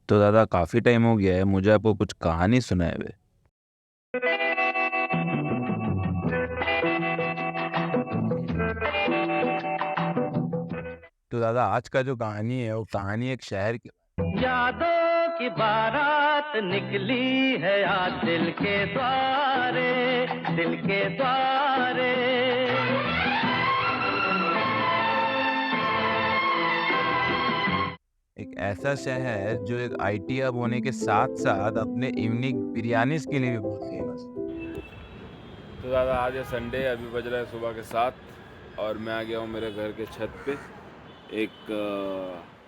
तो दादा काफी टाइम हो गया है, मुझे आपको कुछ कहानी सुनाए हुए। तो दादा आज का जो कहानी है वो कहानी एक शहर की। यादों की बारात निकली है आज दिल के द्वारे, दिल के द्वारे। एक ऐसा शहर जो एक आईटी हब होने के साथ साथ अपने यूनिक बिरयानी के लिए भी बहुत फेमस। तो दादा आज है संडे, अभी बज रहा है सुबह के 7 और मैं आ गया हूँ मेरे घर के छत पे। एक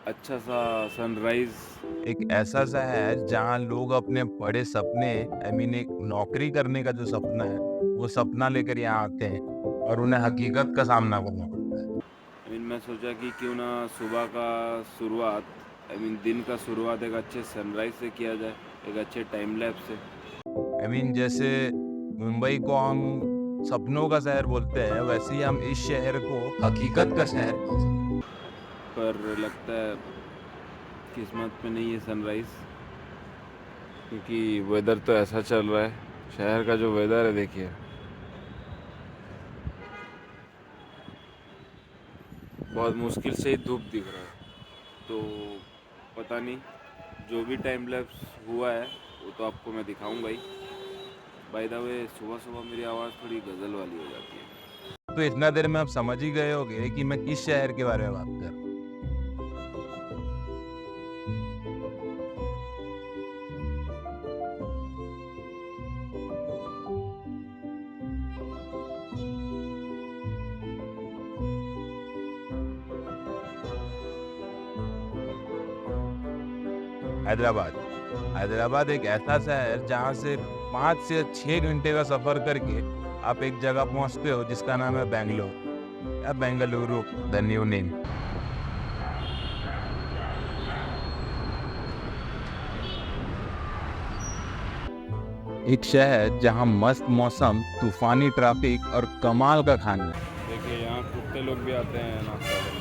अच्छा सा सनराइज। एक ऐसा शहर जहाँ लोग अपने बड़े सपने एक नौकरी करने का जो सपना है वो सपना लेकर यहाँ आते हैं और उन्हें हकीकत का सामना करना पड़ता है। मैं सोचा कि क्यों ना सुबह का शुरुआत दिन का शुरुआत एक अच्छे सनराइज से किया जाए, एक अच्छे टाइम लैप्स से। जैसे मुंबई को हम सपनों का शहर बोलते हैं, वैसे ही हम इस शहर को हकीकत का शहर बोलते हैं। पर लगता है किस्मत में नहीं है सनराइज, क्योंकि वेदर तो ऐसा चल रहा है। शहर का जो वेदर है देखिए, बहुत मुश्किल से ही धूप दिख रहा है। तो पता नहीं, जो भी टाइम लैप्स हुआ है वो तो आपको मैं दिखाऊंगा ही। बाय द वे सुबह सुबह मेरी आवाज़ थोड़ी गज़ल वाली हो जाती है। तो इतना देर में आप समझ ही गए होंगे कि मैं किस शहर के बारे में बात कर रहा हूँ। हैदराबाद। हैदराबाद एक ऐसा शहर जहाँ से 5 से 6 घंटे का सफर करके आप एक जगह पहुँचते हो जिसका नाम है बेंगलोर या बेंगलुरु, द न्यू नेम। एक शहर जहाँ मस्त मौसम, तूफानी ट्रैफिक और कमाल का खाना है। देखिए यहाँ कुत्ते लोग भी आते हैं नाश्ता करने।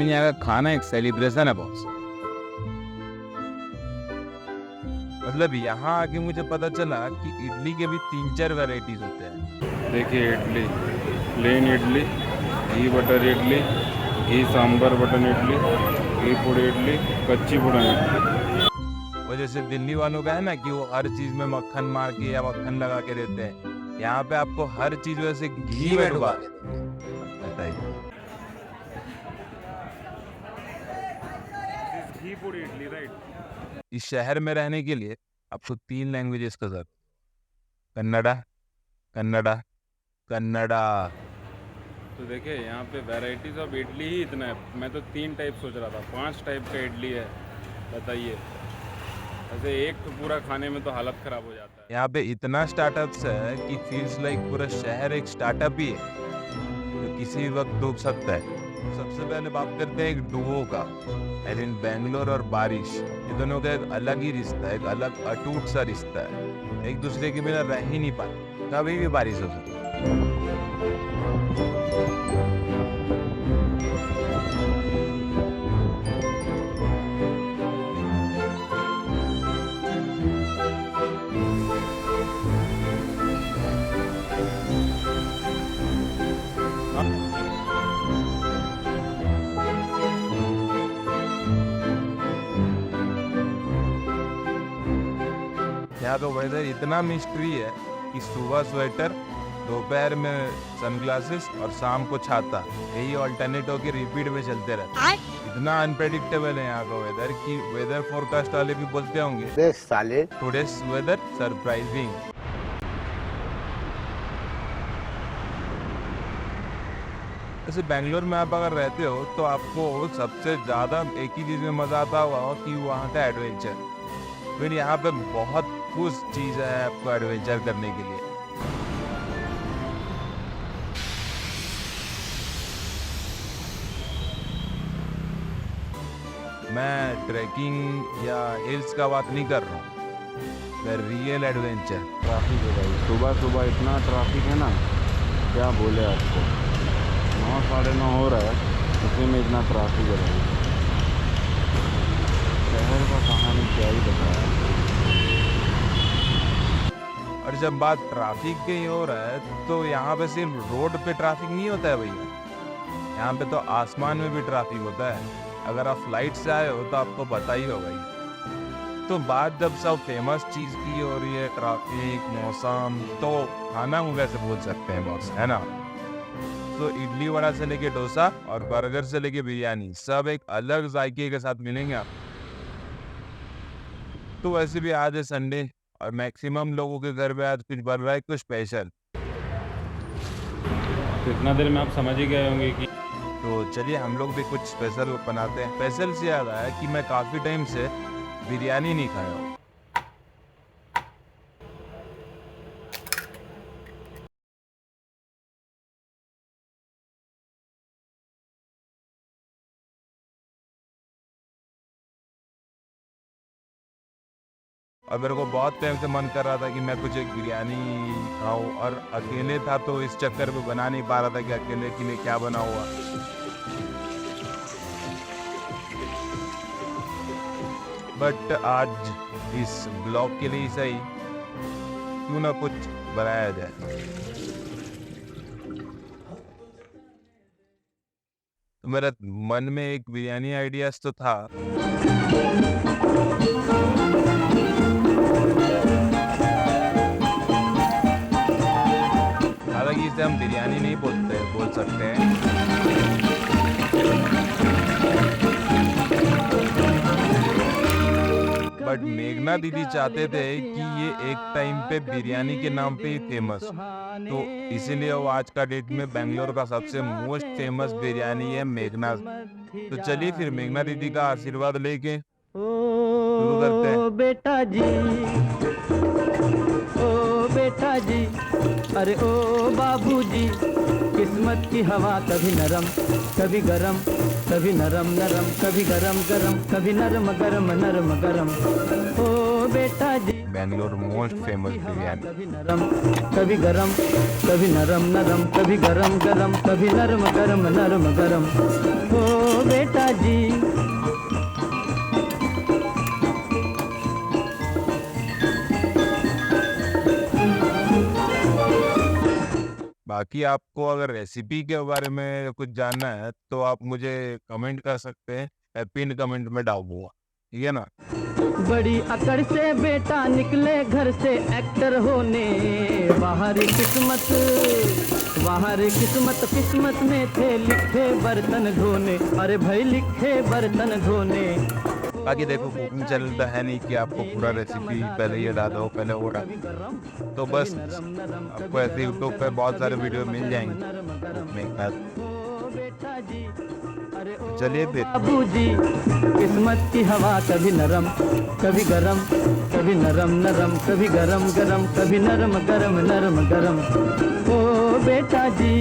यहाँ का खाना एक सेलिब्रेशन है बॉस। मतलब यहाँ आके मुझे पता चला कि इडली के भी 3-4 वैरायटीज होते हैं। देखिए इडली, प्लेन इडली, घी बटर इडली, घी सांबर बटन इडली, घी पूड़ी इडली, कच्ची बुड़न इडली। वो जैसे दिल्ली वालों का है ना कि वो हर चीज में मक्खन मार के या मक्खन लगा के देते हैं, यहाँ पे आपको हर चीज वैसे घी में डुबा के देते हैं। घी पूड़ी इडली, राइट। इस शहर में रहने के लिए आपको 3 लैंग्वेजेस का जरूरत। कन्नड़ा, कन्नड़ा, कन्नड़ा। तो देखिए यहाँ पे वैरायटीज ऑफ इडली ही इतना है। मैं तो 3 टाइप सोच रहा था, 5 टाइप का इडली है। बताइए, ऐसे एक तो पूरा खाने में तो हालत खराब हो जाता है। यहाँ पे इतना स्टार्टअप्स है कि फील्स लाइक पूरा शहर एक स्टार्टअप ही है जो किसी भी वक्त डूब सकता है। सबसे पहले बात करते हैं एक डुओ का, बेंगलोर और बारिश। ये दोनों का एक अलग ही रिश्ता है, एक अलग अटूट सा रिश्ता है। एक दूसरे के बिना रह ही नहीं पाते, कभी भी बारिश हो सकती है। यहाँ तो वेदर इतना मिस्ट्री है कि सुबह स्वेटर, दोपहर में सनग्लासेस और शाम को छाता, यही ऑल्टरनेट होकर रिपीट में चलते रहते हैं। इतना अनप्रेडिक्टेबल है यहाँ का वेदर कि वेदर फोरकास्ट वाले भी बोलते होंगे साले टुडेस वेदर सरप्राइजिंग। वैसे बेंगलोर में आप अगर रहते हो तो आपको सबसे ज्यादा एक ही चीज में मजा आता होगा कि वहाँ का एडवेंचर। फिर यहाँ पे बहुत कुछ चीज है आपको एडवेंचर करने के लिए। मैं ट्रैकिंग या हिल्स का बात नहीं कर रहा हूँ, मैं रियल एडवेंचर। ट्रैफिक है भाई, सुबह सुबह इतना ट्रैफिक है ना, क्या बोले आपको। 9 साढ़े 9 हो रहा है, उसी में इतना ट्रैफिक है भाई। शहर का कहानी क्या ही बताया। और जब बात ट्रैफिक की हो रहा है तो यहाँ पे सिर्फ रोड पे ट्रैफिक नहीं होता है भैया, यहाँ पे तो आसमान में भी ट्रैफिक होता है। अगर आप फ्लाइट से आए हो तो आपको पता ही होगा ही। तो बात जब सब फेमस चीज की हो रही है, ट्रैफिक, मौसम, तो खाना को कैसे भूल सकते हैं बॉस, है ना। तो इडली वड़ा से लेके डोसा और बर्गर से लेके बिरयानी, सब एक अलग जायके के साथ मिलेंगे आप। तो वैसे भी आज है संडे और मैक्सिमम लोगों के घर में आज कुछ बन रहा है, कुछ स्पेशल। तो इतना देर में आप समझ ही गए होंगे कि तो चलिए हम लोग भी कुछ स्पेशल बनाते हैं। स्पेशल से याद आया कि मैं काफ़ी टाइम से बिरयानी नहीं खाया हूँ। और मेरे को बहुत टाइम से मन कर रहा था कि मैं कुछ एक बिरयानी खाऊं, और अकेले था तो इस चक्कर में बना नहीं पा रहा था कि अकेले के लिए क्या बना हुआ। बट आज इस ब्लॉग के लिए सही क्यों ना कुछ बनाया जाए। तो मेरे मन में एक बिरयानी आइडियाज तो था, हालांकि इसे हम बिरयानी नहीं बोल सकते हैं। बट मेघना दीदी चाहते थे कि ये एक टाइम पे बिरयानी के नाम पे ही फेमस, तो इसीलिए वो आज का डेट में बेंगलोर का सबसे मोस्ट फेमस बिरयानी है मेघना। तो चलिए फिर मेघना दीदी का आशीर्वाद लेके शुरू करते हैं। बेटा जी, ओ बेटा जी, अरे ओ बाबूजी, किस्मत की हवा कभी नरम कभी गरम, कभी नरम नरम कभी गरम गरम, कभी नरम गरम नरम गरम। ओ बेटा जी, बेंगलोर मोस्ट फेमस बिरयानी। कभी नरम कभी गरम, कभी नरम नरम कभी गरम गरम, कभी नरम गरम नरम गरम। ओ बेटा जी, बाकी आपको अगर रेसिपी के बारे में कुछ जानना है तो आप मुझे कमेंट कर सकते हैं, मैं पिन कमेंट में डाल दूंगा, ठीक है ना। बड़ी अकड़ से बेटा निकले घर से एक्टर होने, बाहर किस्मत किस्मत में थे लिखे बर्तन धोने, अरे भाई लिखे बर्तन धोने। बाकी देखो कुकिंग चैनल तो है नहीं कि आपको पूरा रेसिपी पहले ये डालो पहले वो डालो, तो बस आपको ऐसे यूट्यूब पे बहुत सारे वीडियो मिल जाएंगे। चलिए फिर। बाबूजी, किस्मत की हवा कभी नरम कभी गरम, कभी नरम नरम कभी गरम गरम, कभी नरम गरम नरम गरम। ओ बेटा जी,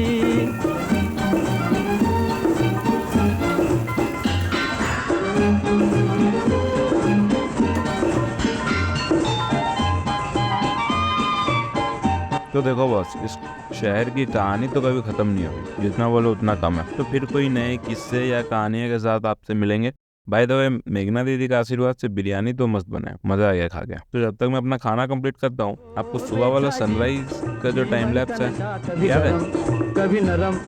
तो देखो बॉस, इस शहर की कहानी तो कभी ख़त्म नहीं होगी, जितना बोलो उतना कम है। तो फिर कोई नए किस्से या कहानियों के साथ आपसे मिलेंगे। बाय द वे, मेघना दीदी का आशीर्वाद से बिरयानी तो मस्त बना है, मज़ा आ गया खा के। तो जब तक मैं अपना खाना कंप्लीट करता हूँ, आपको सुबह वाला सनराइज का जो टाइम लैप्स है याद है? कभी नरम